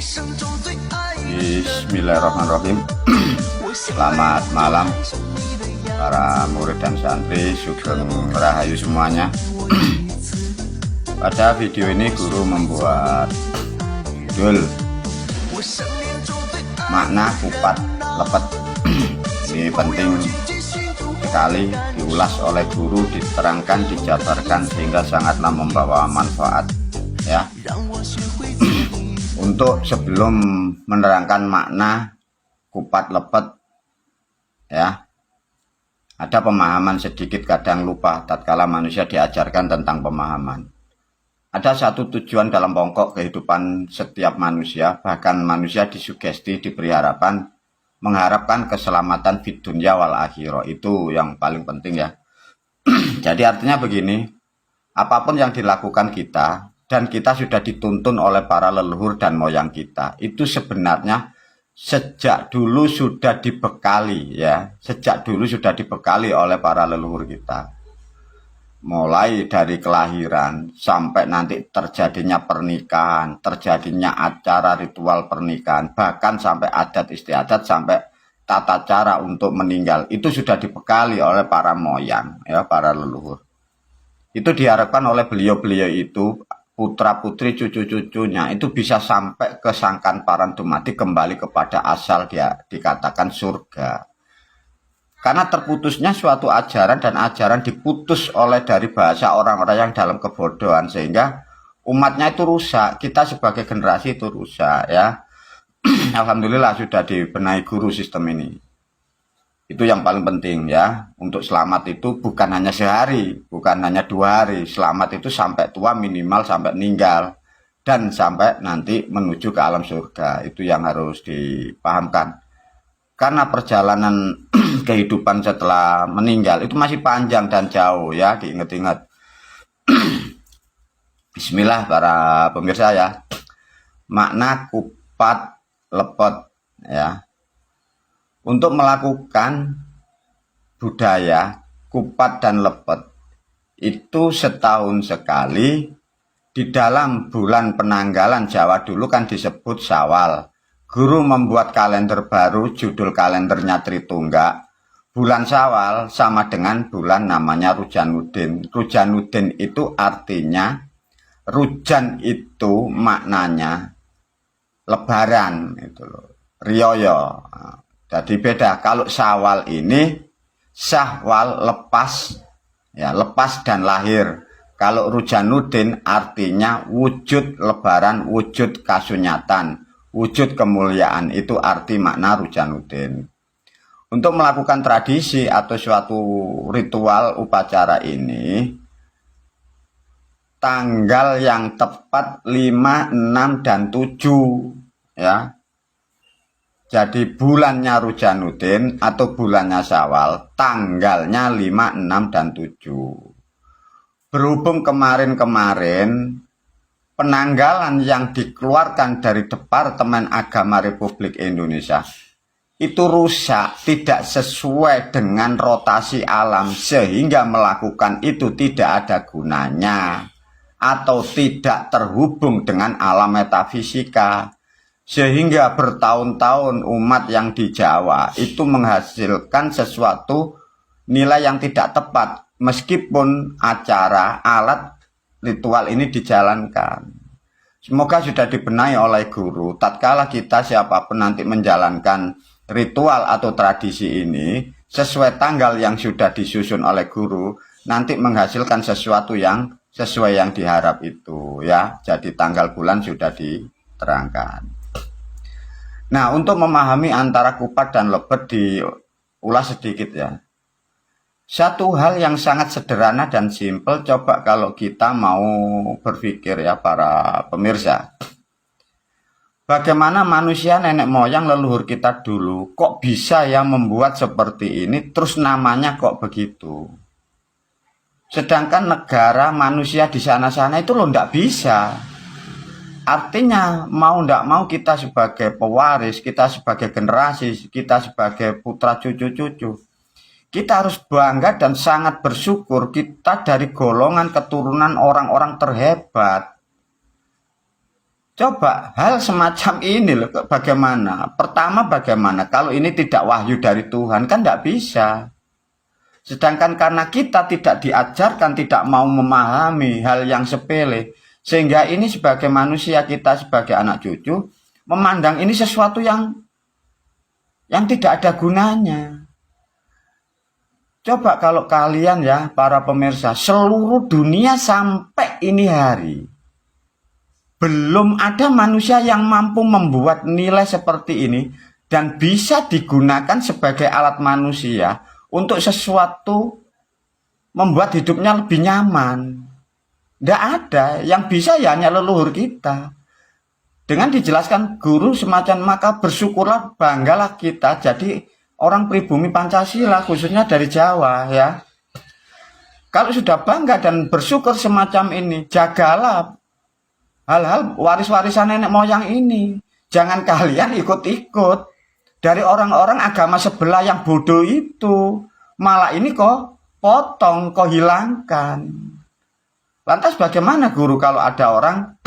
Bismillahirrahmanirrahim. Selamat malam para murid dan santri, sugeng rahayu semuanya. Pada video ini guru membuat judul makna kupat lepet. Ini penting sekali diulas oleh guru, diterangkan, dijabarkan sehingga sangatlah membawa manfaat ya. Untuk sebelum menerangkan makna kupat lepet ya, ada pemahaman sedikit, kadang lupa tatkala manusia diajarkan tentang pemahaman. Ada satu tujuan dalam pokok kehidupan setiap manusia, bahkan manusia disugesti, diberi harapan, mengharapkan keselamatan fid dunya wal akhirah. Itu yang paling penting ya. Jadi artinya begini, apapun yang dilakukan kita, dan kita sudah dituntun oleh para leluhur dan moyang kita, itu sebenarnya sejak dulu sudah dibekali ya, sejak dulu sudah dibekali oleh para leluhur kita. Mulai dari kelahiran sampai nanti terjadinya pernikahan, terjadinya acara ritual pernikahan, bahkan sampai adat istiadat, sampai tata cara untuk meninggal, itu sudah dibekali oleh para moyang ya, para leluhur. Itu diharapkan oleh beliau-beliau itu, putra-putri, cucu-cucunya itu bisa sampai ke sangkan paran dumati, kembali kepada asal dia dikatakan surga. Karena terputusnya suatu ajaran, dan ajaran diputus oleh dari bahasa orang-orang yang dalam kebodohan, sehingga umatnya itu rusak, kita sebagai generasi itu rusak ya. Alhamdulillah sudah dibenahi guru sistem ini. Itu yang paling penting ya. Untuk selamat itu bukan hanya sehari, bukan hanya 2 hari. Selamat itu sampai tua, minimal sampai meninggal, dan sampai nanti menuju ke alam surga. Itu yang harus dipahamkan. Karena perjalanan kehidupan setelah meninggal itu masih panjang dan jauh ya, diingat-ingat. Bismillah para pemirsa ya. Makna kupat lepet ya. Untuk melakukan budaya kupat dan lepet itu setahun sekali di dalam bulan penanggalan Jawa, dulu kan disebut Syawal. Guru membuat kalender baru, judul kalendernya Tritungga. Bulan Syawal sama dengan bulan namanya Rujanudin. Rujanudin itu artinya, Rujan itu maknanya lebaran itu loh, Rioyo. Jadi beda. Kalau Syawal ini Syahwal, lepas ya, lepas dan lahir. Kalau Rujanudin artinya wujud lebaran, wujud kasunyatan, wujud kemuliaan. Itu arti makna Rujanudin. Untuk melakukan tradisi atau suatu ritual upacara ini, tanggal yang tepat 5, 6, dan 7 ya. Jadi bulannya Rujanudin atau bulannya Syawal, tanggalnya 5, 6, dan 7. Berhubung kemarin-kemarin penanggalan yang dikeluarkan dari Departemen Agama Republik Indonesia itu rusak, tidak sesuai dengan rotasi alam, sehingga melakukan itu tidak ada gunanya atau tidak terhubung dengan alam metafisika. Sehingga bertahun-tahun umat yang di Jawa itu menghasilkan sesuatu nilai yang tidak tepat, meskipun acara alat ritual ini dijalankan. Semoga sudah dibenahi oleh guru, tatkala kita siapapun nanti menjalankan ritual atau tradisi ini sesuai tanggal yang sudah disusun oleh guru, nanti menghasilkan sesuatu yang sesuai yang diharap itu ya. Jadi tanggal bulan sudah diterangkan. Nah, untuk memahami antara kupat dan lepet diulas sedikit ya. Satu hal yang sangat sederhana dan simpel, coba kalau kita mau berpikir ya para pemirsa. Bagaimana manusia nenek moyang leluhur kita dulu kok bisa ya membuat seperti ini, terus namanya kok begitu. Sedangkan negara manusia di sana-sana itu loh ndak bisa. Artinya mau ndak mau kita sebagai pewaris, kita sebagai generasi, kita sebagai putra cucu-cucu, kita harus bangga dan sangat bersyukur kita dari golongan keturunan orang-orang terhebat. Coba hal semacam ini loh, bagaimana? Pertama bagaimana? Kalau ini tidak wahyu dari Tuhan, kan tidak bisa. Sedangkan karena kita tidak diajarkan, tidak mau memahami hal yang sepele, sehingga ini sebagai manusia, kita sebagai anak cucu, memandang ini sesuatu yang tidak ada gunanya. Coba kalau kalian ya, para pemirsa, seluruh dunia sampai ini hari, belum ada manusia yang mampu membuat nilai seperti ini dan bisa digunakan sebagai alat manusia untuk sesuatu membuat hidupnya lebih nyaman. Tidak ada, yang bisa ya hanya leluhur kita. Dengan dijelaskan guru semacam, maka bersyukurlah, banggalah kita jadi orang pribumi Pancasila, khususnya dari Jawa ya. Kalau sudah bangga dan bersyukur semacam ini, jagalah hal-hal waris-warisan nenek moyang ini. Jangan kalian ikut-ikut dari orang-orang agama sebelah yang bodoh itu. Malah ini kok potong, kok hilangkan. Lantas bagaimana guru kalau ada orang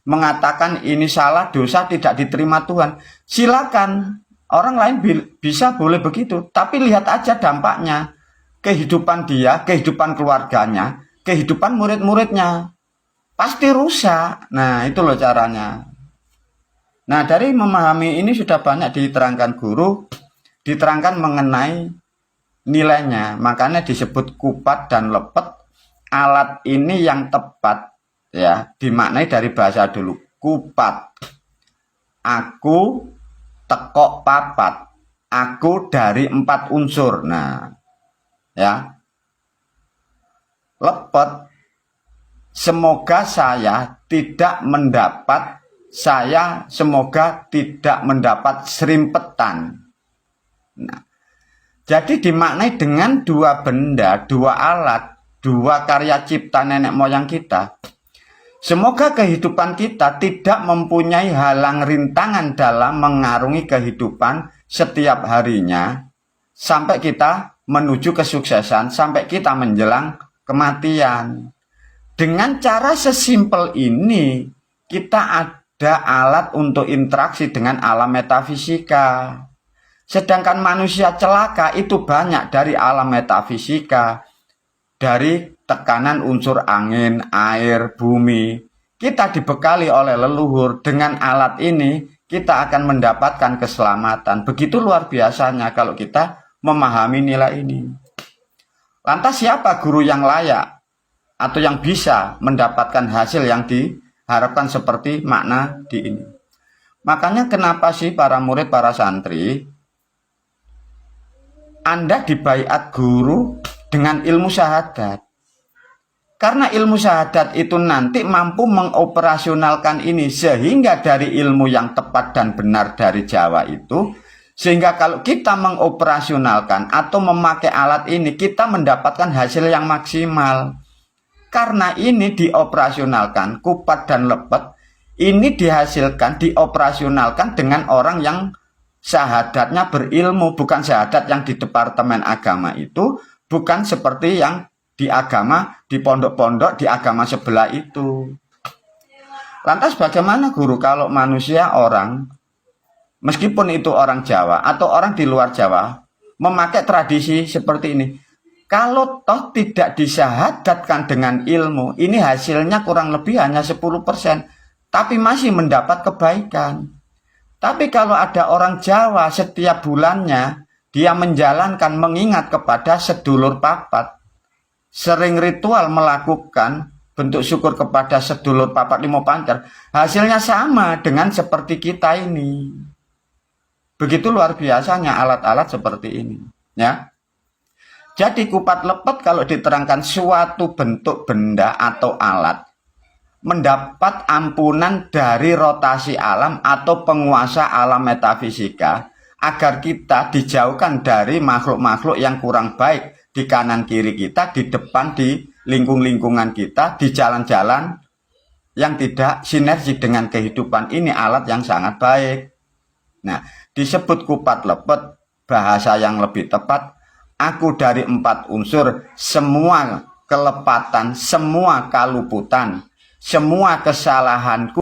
mengatakan ini salah, dosa, tidak diterima Tuhan? Silakan, orang lain bisa boleh begitu. Tapi lihat aja dampaknya. Kehidupan dia, kehidupan keluarganya, kehidupan murid-muridnya. Pasti rusak. Nah, itu loh caranya. Nah, dari memahami ini sudah banyak diterangkan guru, diterangkan mengenai nilainya. Makanya disebut kupat dan lepet. Alat ini yang tepat ya, dimaknai dari bahasa dulu. Kupat. Aku tekok papat. Aku dari 4 unsur. Nah, ya. Lepet. Semoga saya tidak mendapat serimpetan. Nah, jadi dimaknai dengan 2 benda, 2 alat, 2 karya cipta nenek moyang kita. Semoga kehidupan kita tidak mempunyai halang rintangan dalam mengarungi kehidupan setiap harinya sampai kita menuju kesuksesan, sampai kita menjelang kematian. Dengan cara sesimpel ini, kita ada alat untuk interaksi dengan alam metafisika. Sedangkan manusia celaka itu banyak dari alam metafisika, dari tekanan unsur angin, air, bumi. Kita dibekali oleh leluhur, dengan alat ini kita akan mendapatkan keselamatan. Begitu luar biasanya kalau kita memahami nilai ini. Lantas siapa guru yang layak atau yang bisa mendapatkan hasil yang diharapkan seperti makna di ini? Makanya kenapa sih para murid, para santri, Anda dibaiat guru dengan ilmu syahadat? Karena ilmu syahadat itu nanti mampu mengoperasionalkan ini, sehingga dari ilmu yang tepat dan benar dari Jawa itu, sehingga kalau kita mengoperasionalkan atau memakai alat ini, kita mendapatkan hasil yang maksimal. Karena ini dioperasionalkan, kupat dan lepet, ini dihasilkan, dioperasionalkan dengan orang yang syahadatnya berilmu, bukan syahadat yang di departemen agama itu, bukan seperti yang di agama, di pondok-pondok, di agama sebelah itu. Lantas bagaimana guru kalau manusia orang, meskipun itu orang Jawa atau orang di luar Jawa, memakai tradisi seperti ini? Kalau toh tidak disyahadatkan dengan ilmu, ini hasilnya kurang lebih hanya 10%, tapi masih mendapat kebaikan. Tapi kalau ada orang Jawa setiap bulannya, dia menjalankan, mengingat kepada sedulur papat, sering ritual melakukan bentuk syukur kepada sedulur papat limo pancar, hasilnya sama dengan seperti kita ini. Begitu luar biasanya alat-alat seperti ini, ya. Jadi kupat lepet kalau diterangkan suatu bentuk benda atau alat mendapat ampunan dari rotasi alam atau penguasa alam metafisika, agar kita dijauhkan dari makhluk-makhluk yang kurang baik di kanan kiri kita, di depan, di lingkungan kita, di jalan-jalan yang tidak sinergi dengan kehidupan. Ini alat yang sangat baik. Nah, disebut kupat lepet, bahasa yang lebih tepat, aku dari 4 unsur, semua kelepatan, semua kaluputan, semua kesalahanku